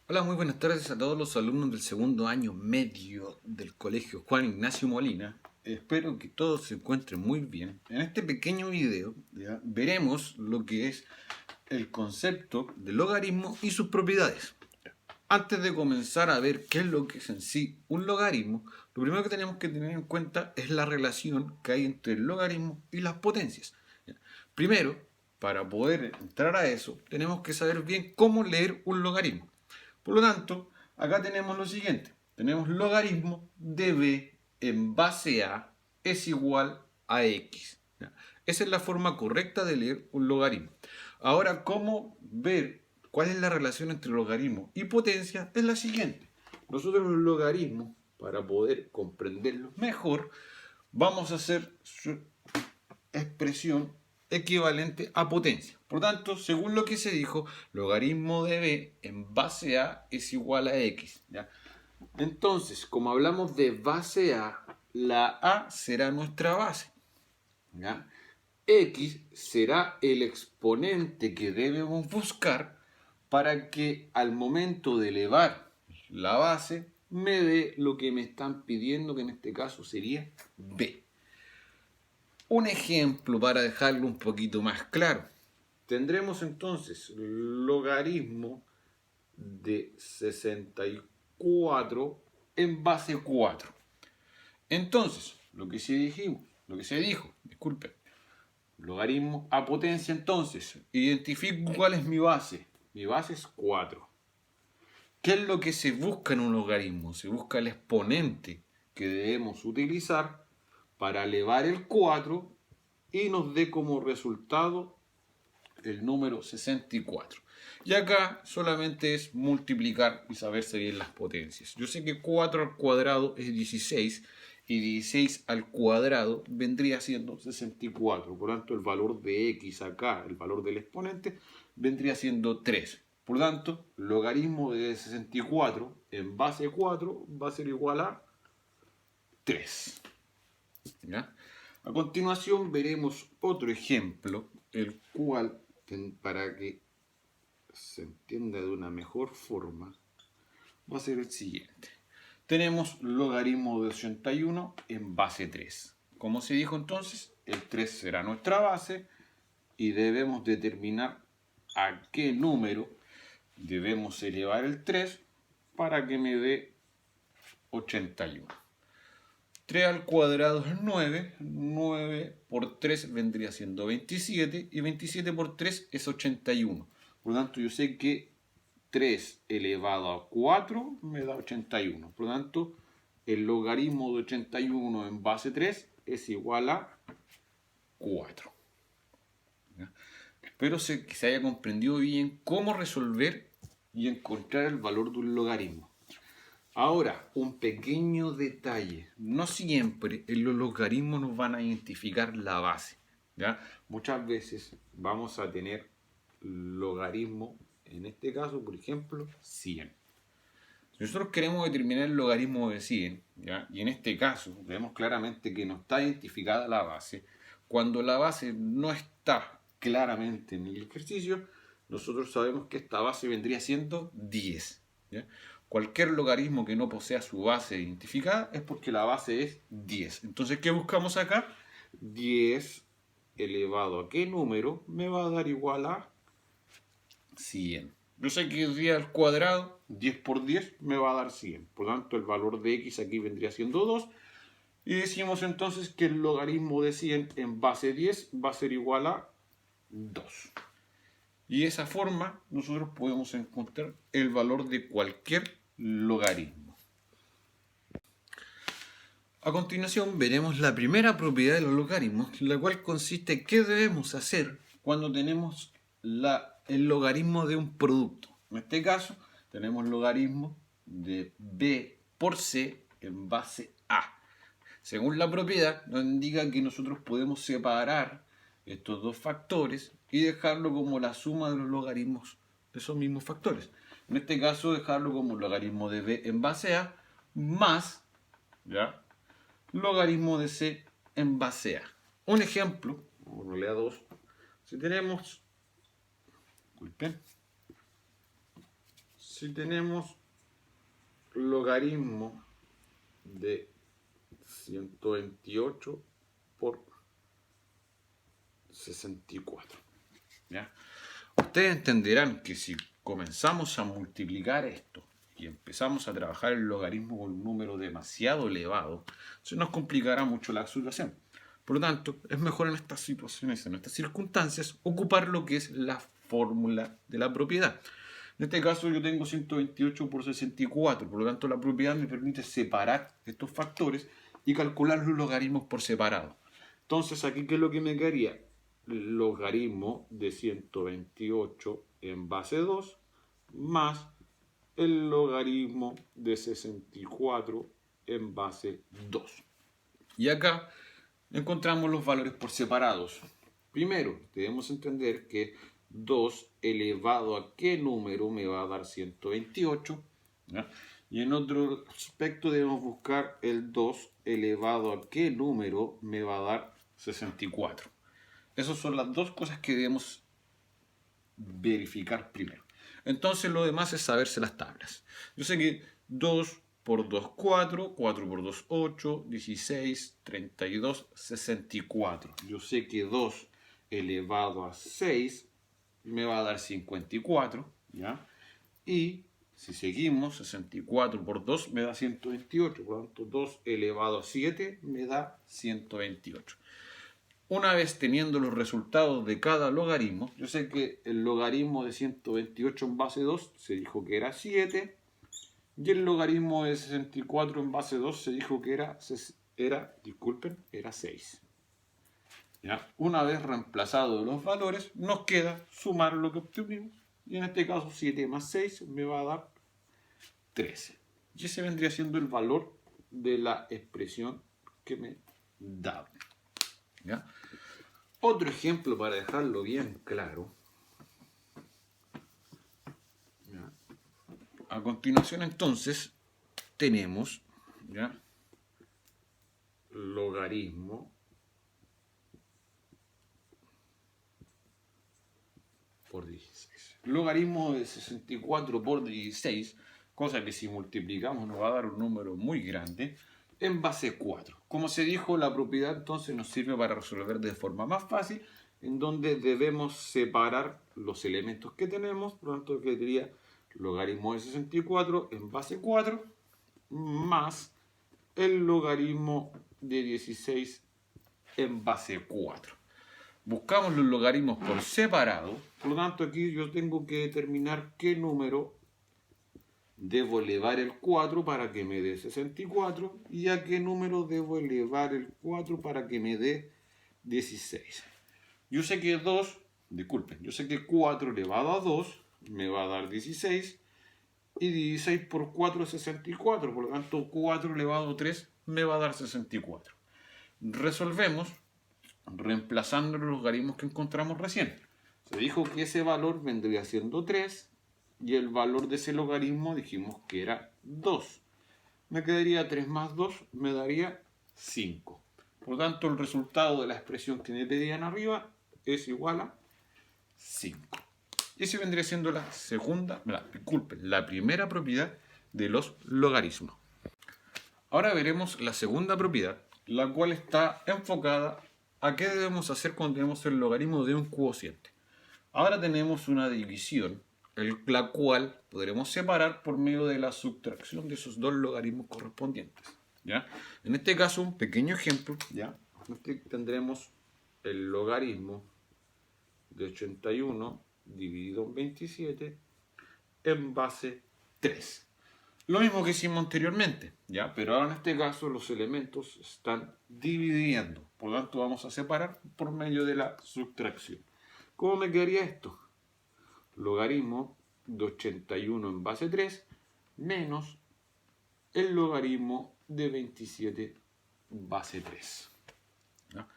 Hola, muy buenas tardes a todos los alumnos del segundo año medio del Colegio Juan Ignacio Molina. Espero que todos se encuentren muy bien. En este pequeño video veremos lo que es el concepto del logaritmo y sus propiedades. Antes de comenzar a ver qué es lo que es en sí un logaritmo, lo primero que tenemos que tener en cuenta es la relación que hay entre el logaritmo y las potencias. Primero, para poder entrar a eso, tenemos que saber bien cómo leer un logaritmo. Por lo tanto, acá tenemos lo siguiente. Tenemos logaritmo de b en base a es igual a x. Esa es la forma correcta de leer un logaritmo. Ahora, ¿cómo ver cuál es la relación entre logaritmo y potencia? Es la siguiente. Nosotros los logaritmos, para poder comprenderlos mejor, vamos a hacer su expresión equivalente a potencia. Por tanto, según lo que se dijo, logaritmo de b en base a es igual a x. ¿Ya? Entonces, como hablamos de base a, la a será nuestra base. ¿Ya? X será el exponente que debemos buscar para que al momento de elevar la base me dé lo que me están pidiendo, que en este caso sería b. Un ejemplo para dejarlo un poquito más claro. Tendremos entonces logaritmo de 64 en base 4. Entonces, lo que se dijo, disculpen, logaritmo a potencia, entonces, identifico cuál es mi base. Mi base es 4. ¿Qué es lo que se busca en un logaritmo? Se busca el exponente que debemos utilizar para elevar el 4 y nos dé como resultado el número 64. Y acá solamente es multiplicar y saberse bien las potencias. Yo sé que 4 al cuadrado es 16 y 16 al cuadrado vendría siendo 64. Por lo tanto, el valor de x acá, el valor del exponente, vendría siendo 3. Por lo tanto, logaritmo de 64 en base 4 va a ser igual a 3. ¿Ya? A continuación veremos otro ejemplo, el cual, para que se entienda de una mejor forma, va a ser el siguiente. Tenemos logaritmo de 81 en base 3. Como se dijo entonces, el 3 será nuestra base y debemos determinar a qué número debemos elevar el 3 para que me dé 81. 3 al cuadrado es 9, 9 por 3 vendría siendo 27 y 27 por 3 es 81. Por lo tanto, yo sé que 3 elevado a 4 me da 81. Por lo tanto, el logaritmo de 81 en base 3 es igual a 4. ¿Ya? Espero que se haya comprendido bien cómo resolver y encontrar el valor de un logaritmo. Ahora, un pequeño detalle. No siempre en los logaritmos nos van a identificar la base. ¿Ya? Muchas veces vamos a tener logaritmo, en este caso, por ejemplo, 100. Si nosotros queremos determinar el logaritmo de 100, ¿ya? Y en este caso vemos claramente que no está identificada la base, cuando la base no está claramente en el ejercicio, nosotros sabemos que esta base vendría siendo 10. ¿Ya? Cualquier logaritmo que no posea su base identificada es porque la base es 10. Entonces, ¿qué buscamos acá? 10 elevado a qué número me va a dar igual a 100. Yo sé que 10 al cuadrado, 10 por 10 me va a dar 100. Por lo tanto, el valor de x aquí vendría siendo 2. Y decimos entonces que el logaritmo de 100 en base 10 va a ser igual a 2. Y de esa forma nosotros podemos encontrar el valor de cualquier logaritmo. A continuación veremos la primera propiedad de los logaritmos, la cual consiste en qué debemos hacer cuando tenemos el logaritmo de un producto. En este caso tenemos logaritmo de b por c en base a. Según la propiedad nos indica que nosotros podemos separar estos dos factores y dejarlo como la suma de los logaritmos de esos mismos factores. En este caso dejarlo como logaritmo de b en base a más, ¿ya?, logaritmo de c en base a. Un ejemplo, en realidad dos, si tenemos, disculpen, si tenemos logaritmo de 128 por 64. ¿Ya? Ustedes entenderán que si comenzamos a multiplicar esto y empezamos a trabajar el logaritmo con un número demasiado elevado, se nos complicará mucho la situación. Por lo tanto, es mejor en estas situaciones, en estas circunstancias, ocupar lo que es la fórmula de la propiedad. En este caso yo tengo 128 por 64, por lo tanto la propiedad me permite separar estos factores y calcular los logaritmos por separado. Entonces aquí, ¿qué es lo que me quedaría? Logaritmo de 128 en base 2 más el logaritmo de 64 en base 2. Y acá encontramos los valores por separados. Primero, debemos entender que 2 elevado a qué número me va a dar 128. ¿Ya? Y en otro aspecto debemos buscar el 2 elevado a qué número me va a dar 64. Esas son las dos cosas que debemos verificar primero. Entonces lo demás es saberse las tablas. Yo sé que 2 por 2, 4, 4 por 2, 8, 16, 32, 64. Yo sé que 2 elevado a 6 me va a dar 54, ¿ya? Y si seguimos, 64 por 2 me da 128, por lo tanto 2 elevado a 7 me da 128. Una vez teniendo los resultados de cada logaritmo, yo sé que el logaritmo de 128 en base 2 se dijo que era 7, y el logaritmo de 64 en base 2 se dijo que era 6. ¿Ya? Una vez reemplazados los valores, nos queda sumar lo que obtuvimos, y en este caso 7 más 6 me va a dar 13. Y ese vendría siendo el valor de la expresión que me da. ¿Ya? Otro ejemplo para dejarlo bien claro. ¿Ya? A continuación entonces tenemos, ¿ya?, logaritmo por 16. Logaritmo de 64 por 16, cosa que si multiplicamos nos va a dar un número muy grande, en base 4. Como se dijo, la propiedad entonces nos sirve para resolver de forma más fácil, en donde debemos separar los elementos que tenemos. Por lo tanto, quedaría logaritmo de 64 en base 4 más el logaritmo de 16 en base 4. Buscamos los logaritmos por separado. Por lo tanto, aquí yo tengo que determinar qué número debo elevar el 4 para que me dé 64 y a qué número debo elevar el 4 para que me dé 16. Yo sé que 4 elevado a 2 me va a dar 16 y 16 por 4 es 64, por lo tanto 4 elevado a 3 me va a dar 64. Resolvemos reemplazando los logaritmos que encontramos recién. Se dijo que ese valor vendría siendo 3 y el valor de ese logaritmo dijimos que era 2. Me quedaría 3 más 2, me daría 5. Por lo tanto, el resultado de la expresión que me pedían arriba es igual a 5. Y esa vendría siendo la primera propiedad de los logaritmos. Ahora veremos la segunda propiedad, la cual está enfocada a qué debemos hacer cuando tenemos el logaritmo de un cociente. Ahora tenemos una división, la cual podremos separar por medio de la subtracción de esos dos logaritmos correspondientes. ¿Ya? En este caso, un pequeño ejemplo, ¿ya? Tendremos el logaritmo de 81 dividido en 27 en base 3. Lo mismo que hicimos anteriormente, ¿ya? Pero ahora en este caso los elementos están dividiendo. Por lo tanto vamos a separar por medio de la subtracción. ¿Cómo me quedaría esto? Logaritmo de 81 en base 3 menos el logaritmo de 27 base 3. ¿Ya?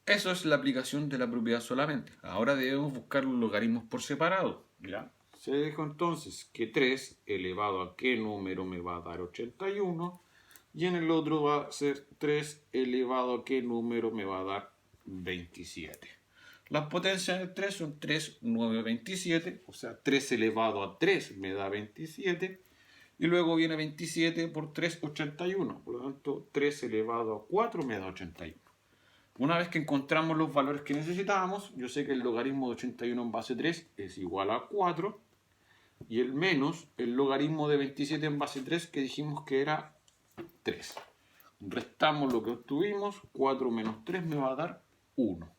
Eso es la aplicación de la propiedad solamente. Ahora debemos buscar los logaritmos por separado. ¿Ya? Se dijo entonces que 3 elevado a qué número me va a dar 81 y en el otro va a ser 3 elevado a qué número me va a dar 27. Las potencias de 3 son 3, 9, 27, o sea, 3 elevado a 3 me da 27, y luego viene 27 por 3, 81, por lo tanto 3 elevado a 4 me da 81. Una vez que encontramos los valores que necesitábamos, yo sé que el logaritmo de 81 en base 3 es igual a 4, y el menos el logaritmo de 27 en base 3 que dijimos que era 3. Restamos lo que obtuvimos, 4 menos 3 me va a dar 1.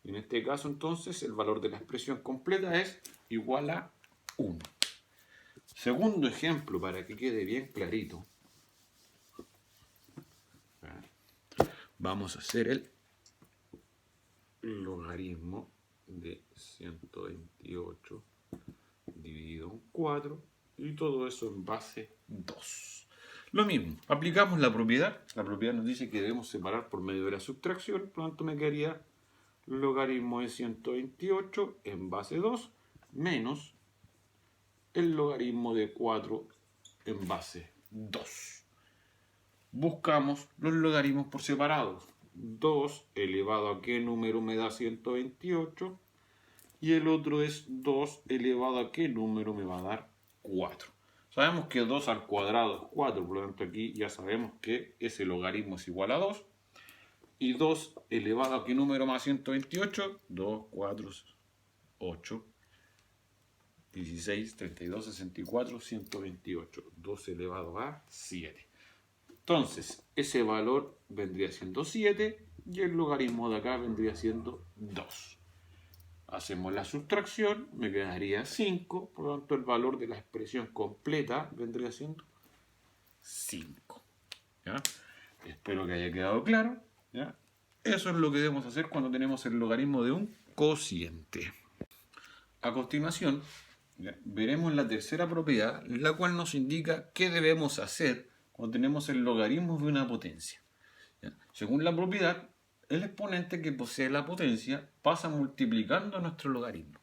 En este caso entonces el valor de la expresión completa es igual a 1. Segundo ejemplo, para que quede bien clarito. Vamos a hacer el logaritmo de 128 dividido en 4 y todo eso en base 2. Lo mismo, aplicamos la propiedad. La propiedad nos dice que debemos separar por medio de la subtracción, por lo tanto me quedaría logaritmo de 128 en base 2 menos el logaritmo de 4 en base 2. Buscamos los logaritmos por separado. 2 elevado a qué número me da 128 y el otro es 2 elevado a qué número me va a dar 4. Sabemos que 2 al cuadrado es 4, por lo tanto aquí ya sabemos que ese logaritmo es igual a 2. Y 2 elevado a qué número más 128, 2, 4, 8, 16, 32, 64, 128. 2 elevado a 7. Entonces, ese valor vendría siendo 7 y el logaritmo de acá vendría siendo 2. Hacemos la sustracción, me quedaría 5, por lo tanto el valor de la expresión completa vendría siendo 5. ¿Ya? Espero que haya quedado claro. ¿Ya? Eso es lo que debemos hacer cuando tenemos el logaritmo de un cociente. A continuación, ¿ya?, veremos la tercera propiedad, la cual nos indica qué debemos hacer cuando tenemos el logaritmo de una potencia. ¿Ya? Según la propiedad, el exponente que posee la potencia pasa multiplicando nuestro logaritmo.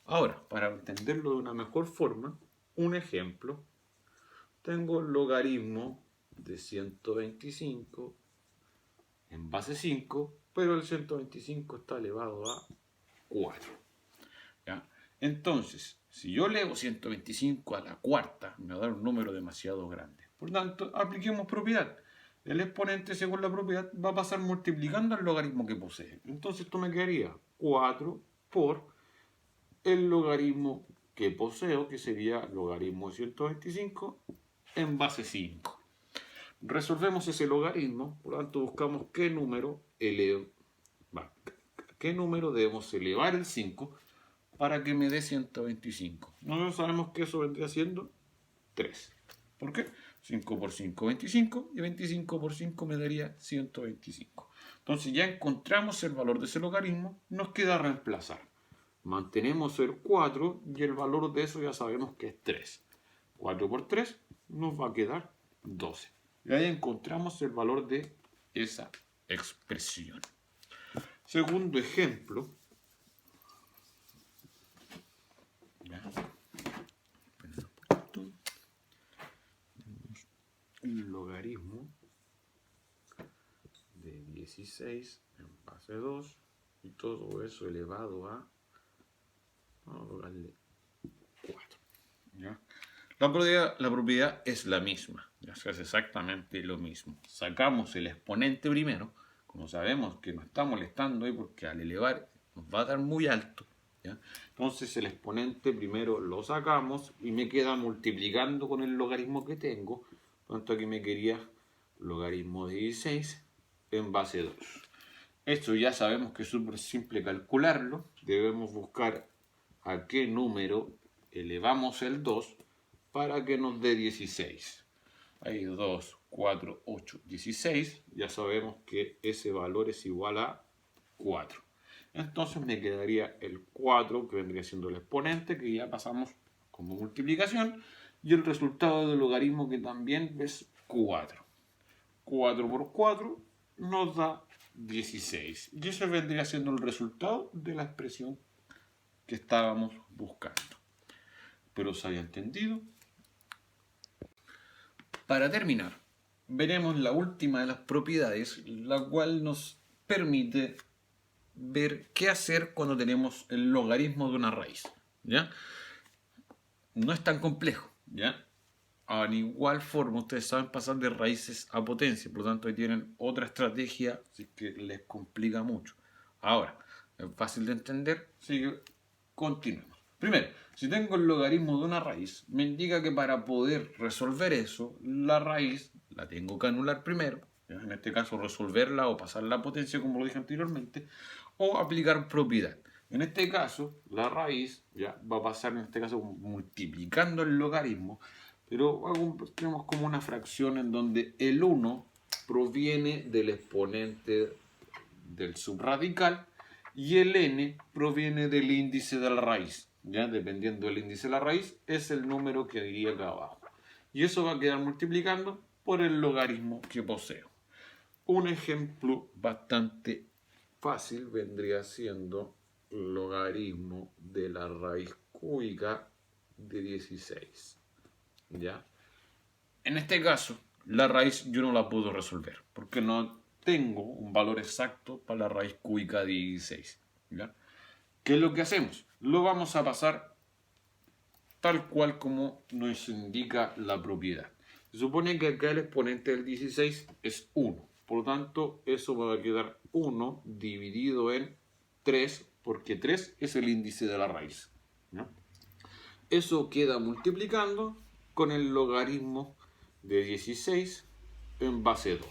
Ahora, para entenderlo de una mejor forma, un ejemplo, tengo el logaritmo de 125 en base 5, pero el 125 está elevado a 4. ¿Ya? Entonces, si yo elevo 125 a la cuarta, me va a dar un número demasiado grande. Por tanto, apliquemos propiedad. El exponente, según la propiedad, va a pasar multiplicando el logaritmo que posee. Entonces, esto me quedaría 4 por el logaritmo que poseo, que sería logaritmo de 125 en base 5. Resolvemos ese logaritmo, por lo tanto buscamos qué número debemos elevar el 5 para que me dé 125. Nosotros sabemos que eso vendría siendo 3. ¿Por qué? 5 por 5, 25, y 25 por 5 me daría 125. Entonces ya encontramos el valor de ese logaritmo, nos queda reemplazar. Mantenemos el 4 y el valor de eso ya sabemos que es 3. 4 por 3 nos va a quedar 12. Y ahí encontramos el valor de esa expresión. Segundo ejemplo. El logaritmo de 16 en base 2 y todo eso elevado a, vamos a darle 4. ¿Ya? La propiedad es la misma, ya se hace exactamente lo mismo. Sacamos el exponente primero, como sabemos que nos está molestando ahí porque al elevar nos va a dar muy alto. ¿Ya? Entonces el exponente primero lo sacamos y me queda multiplicando con el logaritmo que tengo. Por tanto aquí me quedaría logaritmo de 16 en base 2. Esto ya sabemos que es súper simple calcularlo. Debemos buscar a qué número elevamos el 2 para que nos dé 16. Ahí 2, 4, 8, 16. Ya sabemos que ese valor es igual a 4. Entonces me quedaría el 4, que vendría siendo el exponente, que ya pasamos como multiplicación, y el resultado del logaritmo, que también es 4. 4 por 4 nos da 16. Y eso vendría siendo el resultado de la expresión que estábamos buscando. ¿Pero se haya entendido? Para terminar, veremos la última de las propiedades, la cual nos permite ver qué hacer cuando tenemos el logaritmo de una raíz, ¿ya? No es tan complejo, ¿ya? En igual forma, ustedes saben pasar de raíces a potencia, por lo tanto ahí tienen otra estrategia, así que les complica mucho. Ahora, es fácil de entender, así que continuemos. Primero, si tengo el logaritmo de una raíz, me indica que para poder resolver eso, la raíz la tengo que anular primero, ¿ya? En este caso resolverla o pasarla a potencia, como lo dije anteriormente, o aplicar propiedad. En este caso, la raíz ya va a pasar, en este caso, multiplicando el logaritmo, pero tenemos como una fracción en donde el 1 proviene del exponente del subradical y el n proviene del índice de la raíz. ¿Ya? Dependiendo del índice de la raíz, es el número que iría acá abajo. Y eso va a quedar multiplicando por el logaritmo que poseo. Un ejemplo bastante fácil vendría siendo logaritmo de la raíz cúbica de 16. ¿Ya? En este caso, la raíz yo no la puedo resolver porque no tengo un valor exacto para la raíz cúbica de 16. ¿Ya? ¿Qué es lo que hacemos? Lo vamos a pasar tal cual como nos indica la propiedad. Se supone que acá el exponente del 16 es 1. Por lo tanto, eso va a quedar 1 dividido en 3, porque 3 es el índice de la raíz, ¿no? Eso queda multiplicando con el logaritmo de 16 en base 2.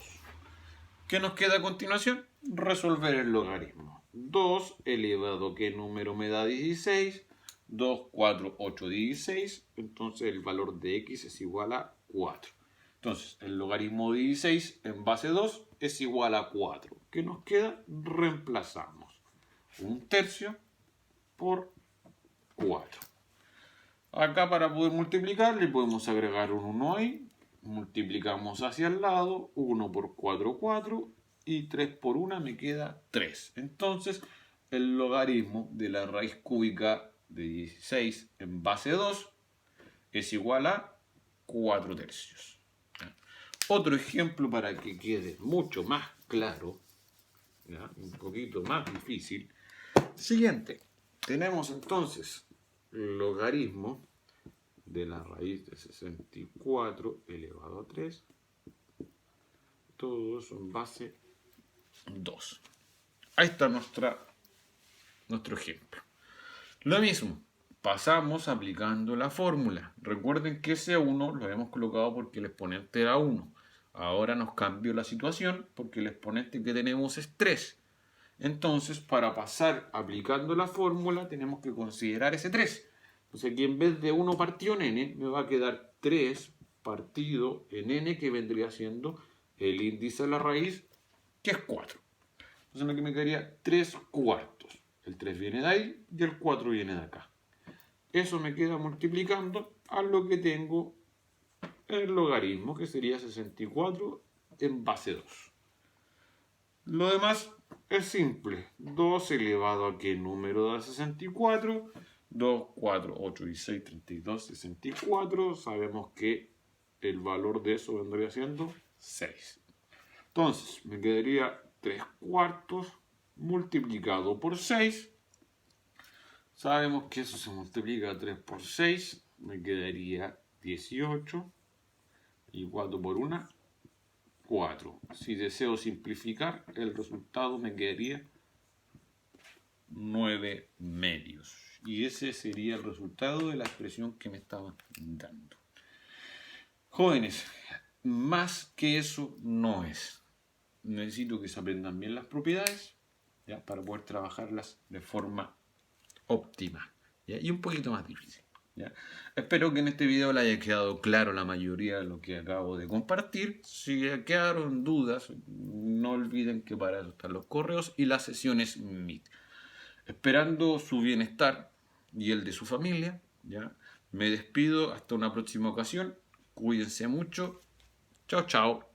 ¿Qué nos queda a continuación? Resolver el logaritmo. 2 elevado, ¿qué número me da 16? 2, 4, 8, 16. Entonces el valor de x es igual a 4. Entonces el logaritmo de 16 en base 2 es igual a 4. ¿Qué nos queda? Reemplazamos 1/3 por 4. Acá para poder multiplicar le podemos agregar un 1 ahí. Multiplicamos hacia el lado. 1 por 4, 4. Y 3 por 1 me queda 3. Entonces el logaritmo de la raíz cúbica de 16 en base 2 es igual a 4/3. Otro ejemplo para que quede mucho más claro, ¿ya? Un poquito más difícil. Siguiente. Tenemos entonces logaritmo de la raíz de 64 elevado a 3. Todo eso en base 2. Ahí está nuestro ejemplo. Lo mismo, pasamos aplicando la fórmula. Recuerden que ese 1 lo hemos colocado porque el exponente era 1. Ahora nos cambió la situación porque el exponente que tenemos es 3. Entonces, para pasar aplicando la fórmula, tenemos que considerar ese 3. Entonces, aquí en vez de 1 partido en n, me va a quedar 3 partido en n, que vendría siendo el índice de la raíz, que es 4. Entonces, lo que me quedaría 3 cuartos. El 3 viene de ahí y el 4 viene de acá. Eso me queda multiplicando a lo que tengo el logaritmo, que sería 64 en base 2. Lo demás es simple. 2 elevado a qué número da 64. 2, 4, 8, 16, 32, 64. Sabemos que el valor de eso vendría siendo 6. Entonces, me quedaría 3 cuartos multiplicado por 6. Sabemos que eso se multiplica 3 por 6. Me quedaría 18. Y 4 por 1, 4. Si deseo simplificar, el resultado me quedaría 9 medios. Y ese sería el resultado de la expresión que me estaban dando. Jóvenes, más que eso no es. Necesito que se aprendan bien las propiedades, ¿ya? Para poder trabajarlas de forma óptima, ¿ya? Y un poquito más difícil, ¿ya? Espero que en este video les haya quedado claro la mayoría de lo que acabo de compartir. Si quedaron dudas, no olviden que para eso están los correos y las sesiones Meet. Esperando su bienestar y el de su familia, ¿ya? Me despido hasta una próxima ocasión. Cuídense mucho. Chao, chao.